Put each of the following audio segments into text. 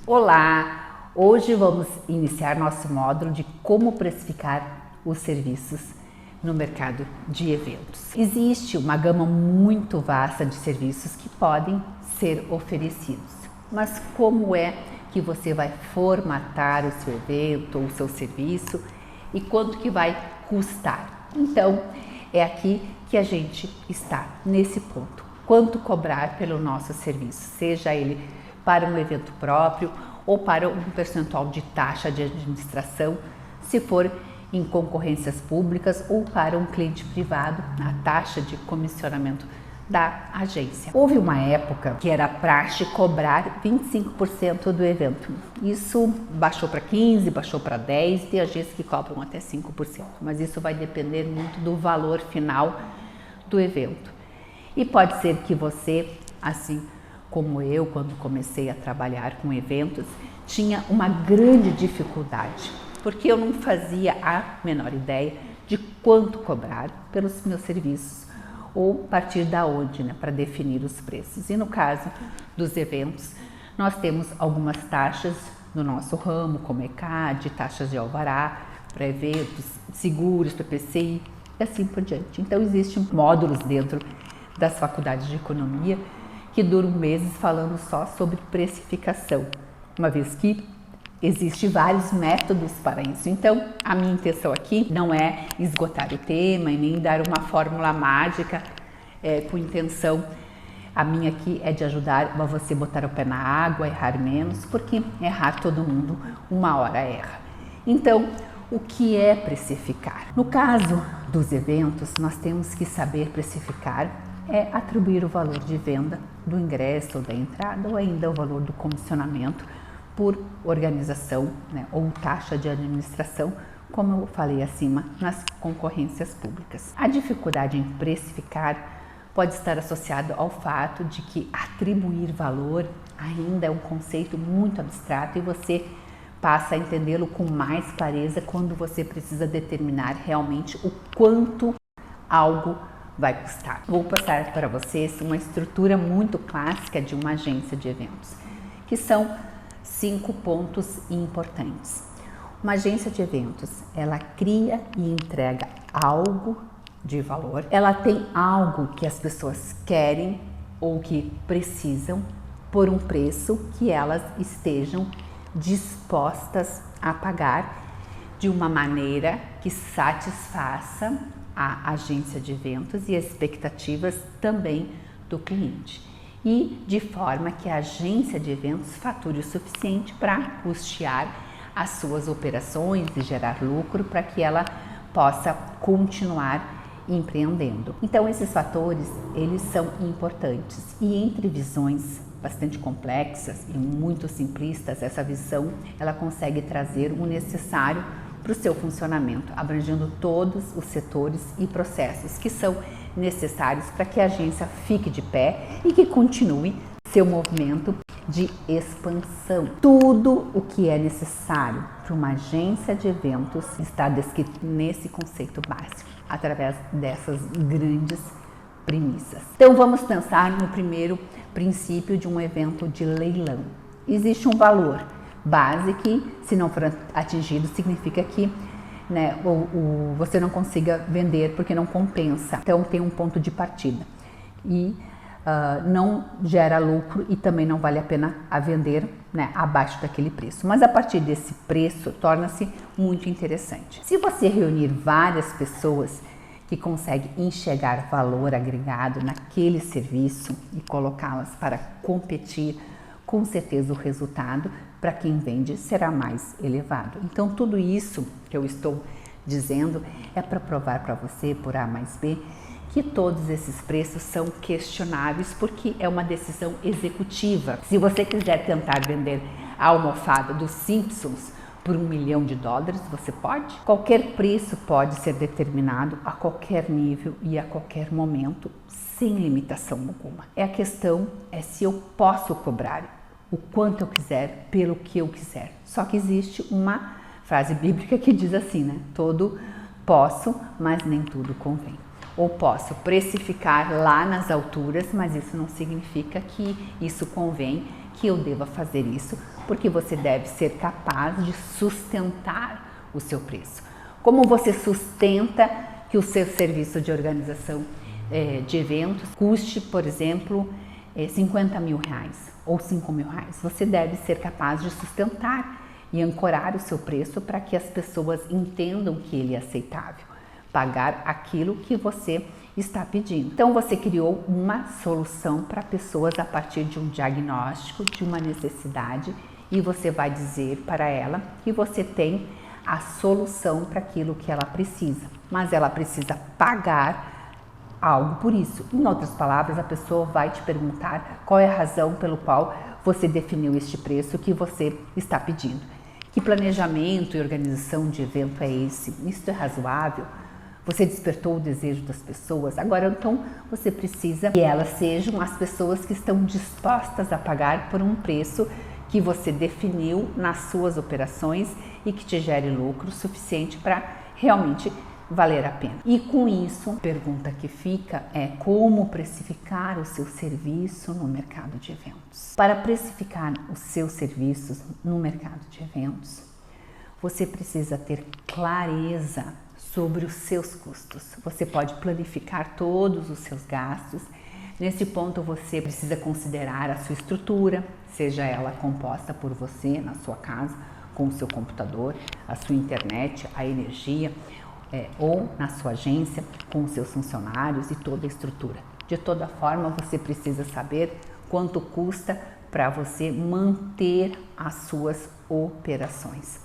Olá! Hoje vamos iniciar nosso módulo de como precificar os serviços no mercado de eventos. Existe uma gama muito vasta de serviços que podem ser oferecidos, mas como é que você vai formatar o seu evento ou o seu serviço e quanto que vai custar? Então, é aqui que a gente está, nesse ponto. Quanto cobrar pelo nosso serviço, seja ele para um evento próprio ou para um percentual de taxa de administração, se for em concorrências públicas ou para um cliente privado, a taxa de comissionamento da agência. Houve uma época que era praxe cobrar 25% do evento. Isso baixou para 15%, baixou para 10%, tem agências que cobram até 5%, mas isso vai depender muito do valor final do evento. E pode ser que você, assim como eu, quando comecei a trabalhar com eventos, tinha uma grande dificuldade, porque eu não fazia a menor ideia de quanto cobrar pelos meus serviços ou a partir da onde, para definir os preços. E no caso dos eventos, nós temos algumas taxas no nosso ramo, como ECAD, taxas de alvará para eventos, seguros, PPCI e assim por diante. Então existem módulos dentro das faculdades de economia que duram meses falando só sobre precificação, uma vez que existem vários métodos para isso. Então, a minha intenção aqui não é esgotar o tema e nem dar uma fórmula mágica com intenção. A minha aqui é de ajudar a você botar o pé na água, errar menos, porque errar todo mundo uma hora erra. Então, o que é precificar? No caso dos eventos, nós temos que saber precificar é atribuir o valor de venda do ingresso ou da entrada ou ainda o valor do comissionamento por organização, ou taxa de administração, como eu falei acima, nas concorrências públicas. A dificuldade em precificar pode estar associada ao fato de que atribuir valor ainda é um conceito muito abstrato e você passa a entendê-lo com mais clareza quando você precisa determinar realmente o quanto algo vai custar. Vou passar para vocês uma estrutura muito clássica de uma agência de eventos, que são 5 pontos importantes. Uma agência de eventos, ela cria e entrega algo de valor, ela tem algo que as pessoas querem ou que precisam por um preço que elas estejam dispostas a pagar de uma maneira que satisfaça a agência de eventos e as expectativas também do cliente, e de forma que a agência de eventos fature o suficiente para custear as suas operações e gerar lucro para que ela possa continuar empreendendo. Então esses fatores, eles são importantes, e entre visões bastante complexas e muito simplistas, essa visão ela consegue trazer o necessário para o seu funcionamento, abrangendo todos os setores e processos que são necessários para que a agência fique de pé e que continue seu movimento de expansão. Tudo o que é necessário para uma agência de eventos está descrito nesse conceito básico, através dessas grandes premissas. Então vamos pensar no primeiro princípio de um evento de leilão. Existe um valor base que, se não for atingido, significa que você não consiga vender porque não compensa. Então tem um ponto de partida e não gera lucro e também não vale a pena a vender abaixo daquele preço. Mas a partir desse preço torna-se muito interessante. Se você reunir várias pessoas que conseguem enxergar valor agregado naquele serviço e colocá-las para competir, com certeza o resultado para quem vende será mais elevado. Então tudo isso que eu estou dizendo é para provar para você, por A mais B, que todos esses preços são questionáveis porque é uma decisão executiva. Se você quiser tentar vender a almofada dos Simpsons por $1 milhão, você pode? Qualquer preço pode ser determinado a qualquer nível e a qualquer momento, sem limitação alguma. A questão é se eu posso cobrar o quanto eu quiser, pelo que eu quiser. Só que existe uma frase bíblica que diz assim, todo posso, mas nem tudo convém. Ou posso precificar lá nas alturas, mas isso não significa que isso convém, que eu deva fazer isso, porque você deve ser capaz de sustentar o seu preço. Como você sustenta que o seu serviço de organização de eventos custe, por exemplo, 50 mil reais ou 5 mil reais? Você deve ser capaz de sustentar e ancorar o seu preço para que as pessoas entendam que ele é aceitável, pagar aquilo que você está pedindo. Então você criou uma solução para pessoas a partir de um diagnóstico, de uma necessidade, e você vai dizer para ela que você tem a solução para aquilo que ela precisa, mas ela precisa pagar algo por isso. Em outras palavras, a pessoa vai te perguntar qual é a razão pelo qual você definiu este preço que você está pedindo. Que planejamento e organização de evento é esse? Isso é razoável? Você despertou o desejo das pessoas? Agora, então, você precisa que elas sejam as pessoas que estão dispostas a pagar por um preço que você definiu nas suas operações e que te gere lucro suficiente para realmente valer a pena. E com isso, a pergunta que fica é como precificar o seu serviço no mercado de eventos. Para precificar os seus serviços no mercado de eventos, você precisa ter clareza sobre os seus custos. Você pode planificar todos os seus gastos. Nesse ponto, você precisa considerar a sua estrutura, seja ela composta por você na sua casa, com o seu computador, a sua internet, a energia, ou na sua agência, com os seus funcionários e toda a estrutura. De toda forma, você precisa saber quanto custa para você manter as suas operações.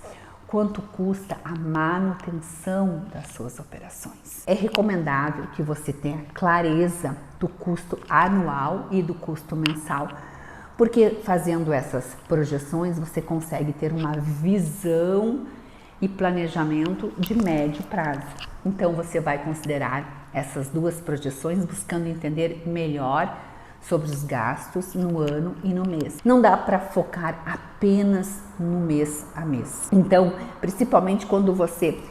Quanto custa a manutenção das suas operações. É recomendável que você tenha clareza do custo anual e do custo mensal, porque fazendo essas projeções você consegue ter uma visão e planejamento de médio prazo. Então você vai considerar essas duas projeções buscando entender melhor sobre os gastos no ano e no mês. Não dá para focar apenas no mês a mês. Então, principalmente quando você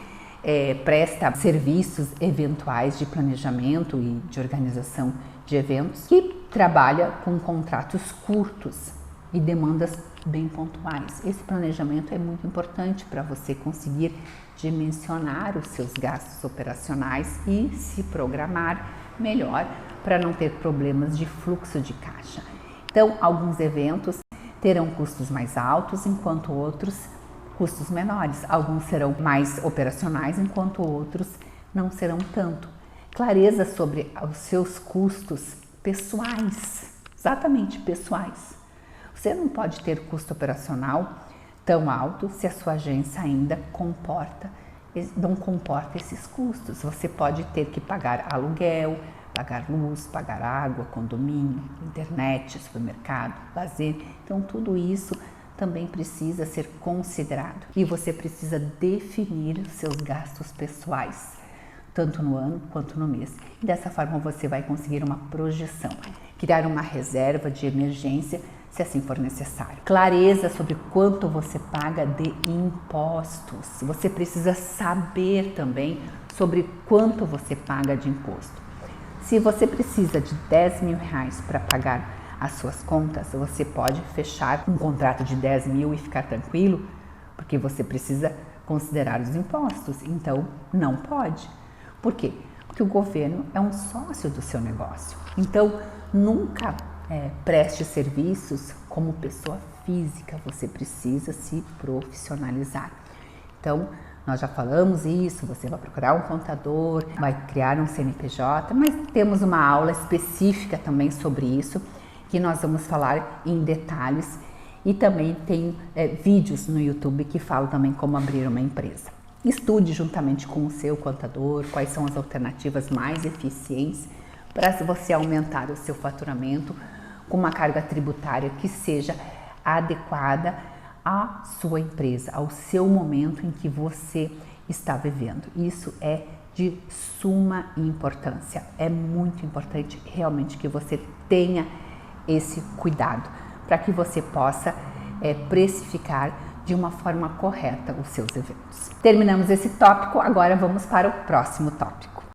presta serviços eventuais de planejamento e de organização de eventos, que trabalha com contratos curtos e demandas bem pontuais. Esse planejamento é muito importante para você conseguir dimensionar os seus gastos operacionais e se programar melhor para não ter problemas de fluxo de caixa. Então, alguns eventos terão custos mais altos, enquanto outros custos menores. Alguns serão mais operacionais, enquanto outros não serão tanto. Clareza sobre os seus custos pessoais, exatamente pessoais. Você não pode ter custo operacional tão alto se a sua agência ainda não comporta esses custos. Você pode ter que pagar aluguel, pagar luz, pagar água, condomínio, internet, supermercado, lazer. Então tudo isso também precisa ser considerado. E você precisa definir os seus gastos pessoais, tanto no ano quanto no mês. E dessa forma você vai conseguir uma projeção, criar uma reserva de emergência se assim for necessário. Clareza sobre quanto você paga de impostos. Você precisa saber também sobre quanto você paga de imposto. Se você precisa de 10 mil reais para pagar as suas contas, você pode fechar um contrato de 10 mil e ficar tranquilo, porque você precisa considerar os impostos. Então, não pode. Por quê? Porque o governo é um sócio do seu negócio. Então, nunca preste serviços como pessoa física, você precisa se profissionalizar. Então, nós já falamos isso, você vai procurar um contador, vai criar um CNPJ, mas temos uma aula específica também sobre isso, que nós vamos falar em detalhes, e também tem vídeos no YouTube que falam também como abrir uma empresa. Estude juntamente com o seu contador quais são as alternativas mais eficientes para você aumentar o seu faturamento com uma carga tributária que seja adequada à sua empresa, ao seu momento em que você está vivendo. Isso é de suma importância. É muito importante realmente que você tenha esse cuidado para que você possa precificar de uma forma correta os seus eventos. Terminamos esse tópico, agora vamos para o próximo tópico.